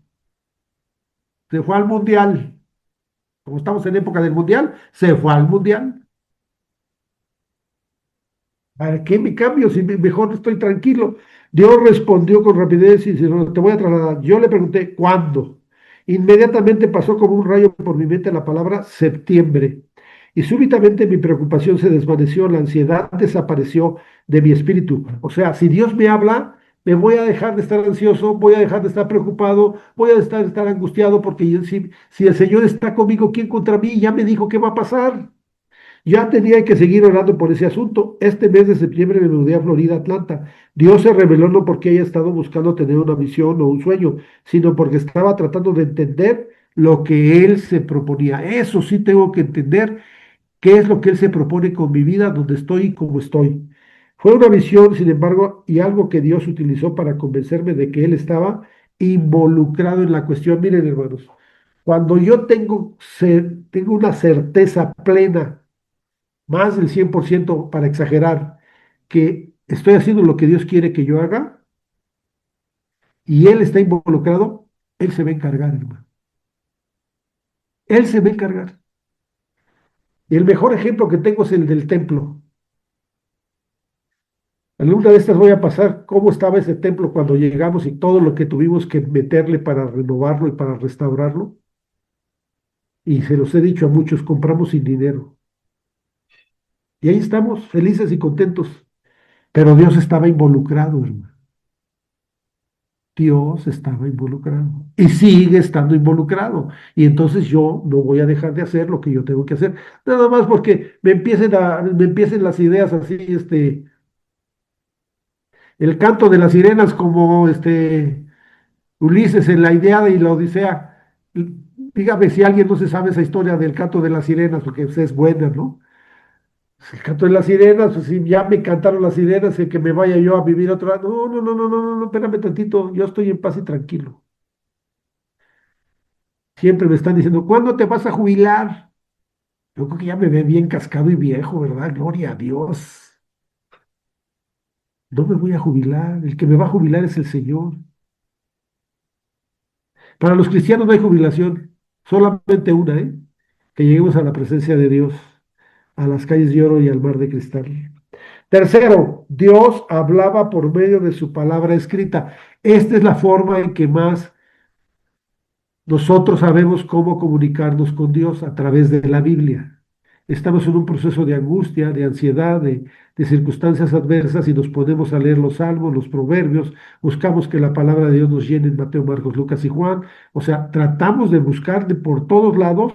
Se fue al mundial. Como estamos en época del mundial, se fue al mundial. ¿Para qué me cambio si mejor estoy tranquilo? Dios respondió con rapidez y dice, "No, te voy a trasladar". Yo le pregunté, ¿cuándo? Inmediatamente pasó como un rayo por mi mente la palabra septiembre. Y súbitamente mi preocupación se desvaneció, la ansiedad desapareció de mi espíritu. O sea, si Dios me habla, me voy a dejar de estar ansioso, voy a dejar de estar preocupado, voy a estar angustiado, porque si el Señor está conmigo, ¿quién contra mí? Ya me dijo qué va a pasar. Ya tenía que seguir orando por ese asunto. Este mes de septiembre me mudé a Florida, Atlanta. Dios se reveló no porque haya estado buscando tener una visión o un sueño, sino porque estaba tratando de entender lo que Él se proponía. Eso sí tengo que entender qué es lo que Él se propone con mi vida, donde estoy y cómo estoy. Fue una visión, sin embargo, y algo que Dios utilizó para convencerme de que Él estaba involucrado en la cuestión. Miren, hermanos, cuando yo tengo una certeza plena más del 100% para exagerar, que estoy haciendo lo que Dios quiere que yo haga y Él está involucrado, Él se va a encargar, hermano. Él se va a encargar. Y el mejor ejemplo que tengo es el del templo. Alguna de estas voy a pasar cómo estaba ese templo cuando llegamos y todo lo que tuvimos que meterle para renovarlo y para restaurarlo. Y se los he dicho a muchos, compramos sin dinero. Y ahí estamos, felices y contentos. Pero Dios estaba involucrado, hermano. Dios estaba involucrado y sigue estando involucrado. Y entonces yo no voy a dejar de hacer lo que yo tengo que hacer, nada más porque me empiecen las ideas así, el canto de las sirenas como Ulises en la Ilíada y la Odisea. Dígame si alguien no se sabe esa historia del canto de las sirenas, porque pues, es buena, ¿no? El canto de las sirenas, pues si ya me cantaron las sirenas, el que me vaya yo a vivir otra. No, no, no, no, no, no, no, espérame tantito, yo estoy en paz y tranquilo. Siempre me están diciendo, ¿cuándo te vas a jubilar? Yo creo que ya me ve bien cascado y viejo, ¿verdad? Gloria a Dios. No me voy a jubilar, el que me va a jubilar es el Señor. Para los cristianos no hay jubilación, solamente una, ¿eh? Que lleguemos a la presencia de Dios, a las calles de oro y al mar de cristal. Tercero, Dios hablaba por medio de su palabra escrita. Esta es la forma en que más nosotros sabemos cómo comunicarnos con Dios a través de la Biblia. Estamos en un proceso de angustia, de ansiedad, de circunstancias adversas y nos ponemos a leer los salmos, los proverbios, buscamos que la palabra de Dios nos llene en Mateo, Marcos, Lucas y Juan. O sea, tratamos de buscar de por todos lados,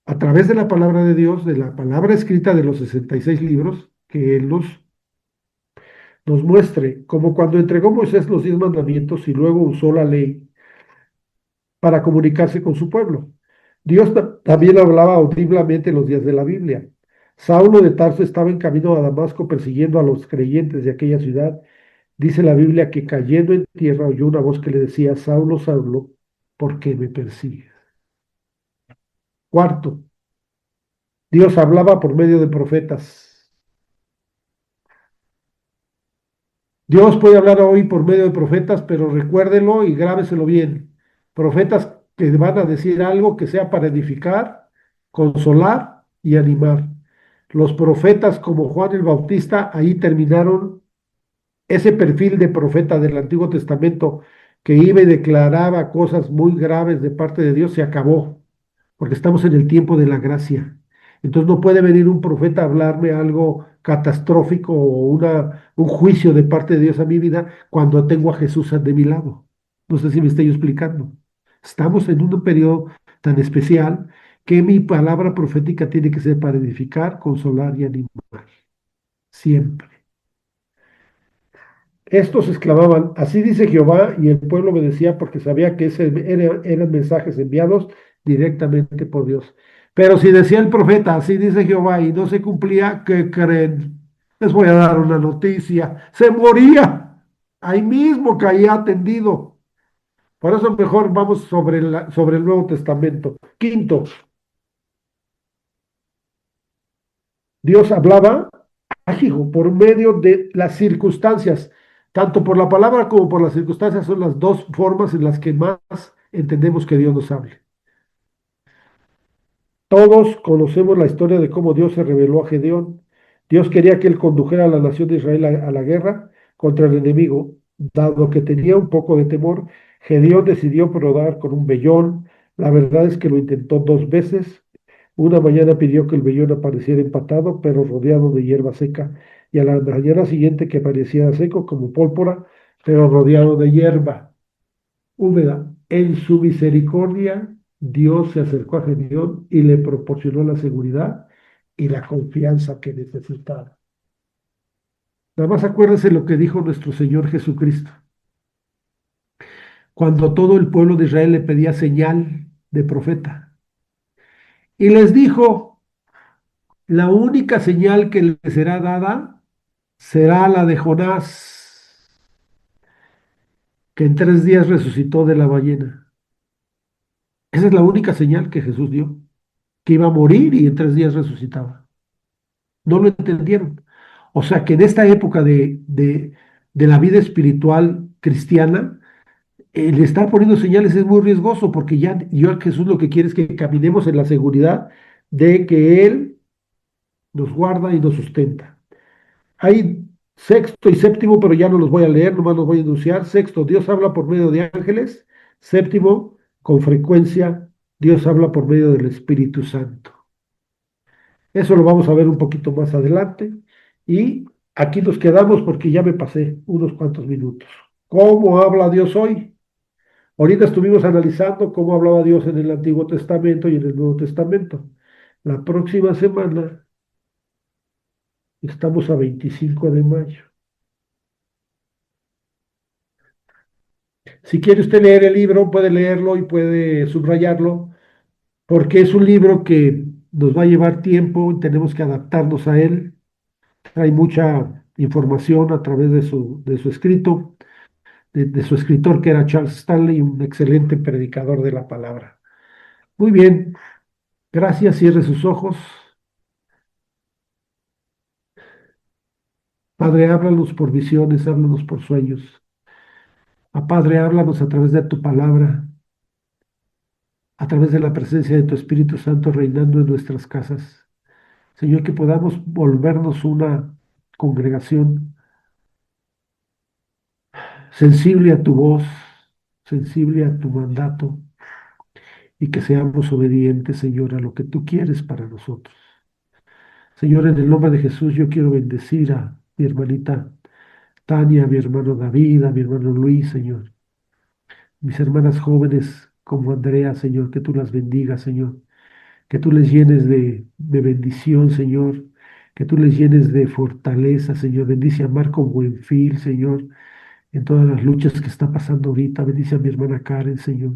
a través de la palabra de Dios, de la palabra escrita de los 66 libros, que Él nos muestre, como cuando entregó Moisés los 10 mandamientos y luego usó la ley para comunicarse con su pueblo. Dios también hablaba audiblemente en los días de la Biblia. Saulo de Tarso estaba en camino a Damasco persiguiendo a los creyentes de aquella ciudad. Dice la Biblia que cayendo en tierra oyó una voz que le decía, Saulo, Saulo, ¿por qué me persigues? Cuarto, Dios hablaba por medio de profetas. Dios puede hablar hoy por medio de profetas, pero recuérdelo y grábeselo bien. Profetas que van a decir algo que sea para edificar, consolar y animar. Los profetas como Juan el Bautista, ahí terminaron ese perfil de profeta del Antiguo Testamento que iba y declaraba cosas muy graves de parte de Dios, se acabó, porque estamos en el tiempo de la gracia. Entonces no puede venir un profeta a hablarme algo catastrófico o un juicio de parte de Dios a mi vida cuando tengo a Jesús de mi lado. No sé si me estoy explicando. Estamos en un periodo tan especial que mi palabra profética tiene que ser para edificar, consolar y animar. Siempre. Estos exclamaban, así dice Jehová, y el pueblo obedecía porque sabía que eran mensajes enviados directamente por Dios. Pero si decía el profeta, así dice Jehová, y no se cumplía, ¿qué creen? Les voy a dar una noticia, se moría, ahí mismo caía tendido. Por eso mejor vamos sobre el Nuevo Testamento. Quinto, Dios hablaba ágil por medio de las circunstancias, tanto por la palabra como por las circunstancias, son las dos formas en las que más entendemos que Dios nos hable. Todos conocemos la historia de cómo Dios se reveló a Gedeón. Dios quería que él condujera a la nación de Israel a la guerra contra el enemigo. Dado que tenía un poco de temor, Gedeón decidió probar con un vellón. La verdad es que lo intentó 2 veces. Una mañana pidió que el vellón apareciera empatado, pero rodeado de hierba seca, y a la mañana siguiente que apareciera seco como pólvora, pero rodeado de hierba húmeda. En su misericordia, Dios se acercó a Gedeón y le proporcionó la seguridad y la confianza que necesitaba. Nada más acuérdense lo que dijo nuestro Señor Jesucristo. Cuando todo el pueblo de Israel le pedía señal de profeta. Y les dijo, la única señal que le será dada será la de Jonás, que en 3 días resucitó de la ballena. Esa es la única señal que Jesús dio, que iba a morir y en 3 días resucitaba. No lo entendieron. O sea que en esta época de la vida espiritual cristiana, el estar poniendo señales es muy riesgoso porque ya Jesús lo que quiere es que caminemos en la seguridad de que Él nos guarda y nos sustenta. Hay sexto y séptimo, pero ya no los voy a leer, nomás los voy a enunciar. Sexto, Dios habla por medio de ángeles. Séptimo, con frecuencia, Dios habla por medio del Espíritu Santo. Eso lo vamos a ver un poquito más adelante. Y aquí nos quedamos porque ya me pasé unos cuantos minutos. ¿Cómo habla Dios hoy? Ahorita estuvimos analizando cómo hablaba Dios en el Antiguo Testamento y en el Nuevo Testamento. La próxima semana estamos a 25 de mayo. Si quiere usted leer el libro, puede leerlo y puede subrayarlo, porque es un libro que nos va a llevar tiempo y tenemos que adaptarnos a él. Hay mucha información a través de su escrito, de su escritor que era Charles Stanley, un excelente predicador de la palabra. Muy bien, gracias, cierre sus ojos. Padre, háblanos por visiones, háblanos por sueños. Padre, háblanos a través de tu palabra, a través de la presencia de tu Espíritu Santo reinando en nuestras casas. Señor, que podamos volvernos una congregación sensible a tu voz, sensible a tu mandato, y que seamos obedientes, Señor, a lo que tú quieres para nosotros. Señor, en el nombre de Jesús, yo quiero bendecir a mi hermanita Tania, a mi hermano David, a mi hermano Luis, Señor. Mis hermanas jóvenes como Andrea, Señor, que tú las bendigas, Señor. Que tú les llenes de bendición, Señor. Que tú les llenes de fortaleza, Señor. Bendice a Marco Buenfil, Señor, en todas las luchas que está pasando ahorita. Bendice a mi hermana Karen, Señor.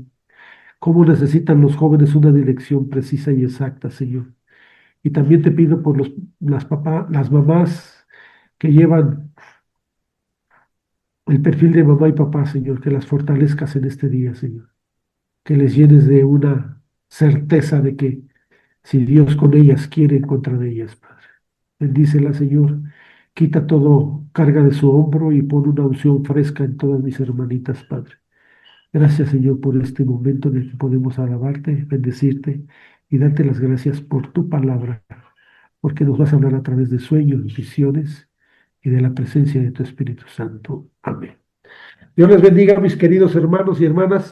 Cómo necesitan los jóvenes una dirección precisa y exacta, Señor. Y también te pido por las mamás que llevan el perfil de mamá y papá, Señor, que las fortalezcas en este día, Señor. Que les llenes de una certeza de que si Dios con ellas quiere, en contra de ellas, Padre. Bendícela, Señor. Quita todo carga de su hombro y pon una unción fresca en todas mis hermanitas, Padre. Gracias, Señor, por este momento en el que podemos alabarte, bendecirte y darte las gracias por tu palabra, porque nos vas a hablar a través de sueños, visiones y de la presencia de tu Espíritu Santo. Amén. Dios les bendiga, mis queridos hermanos y hermanas.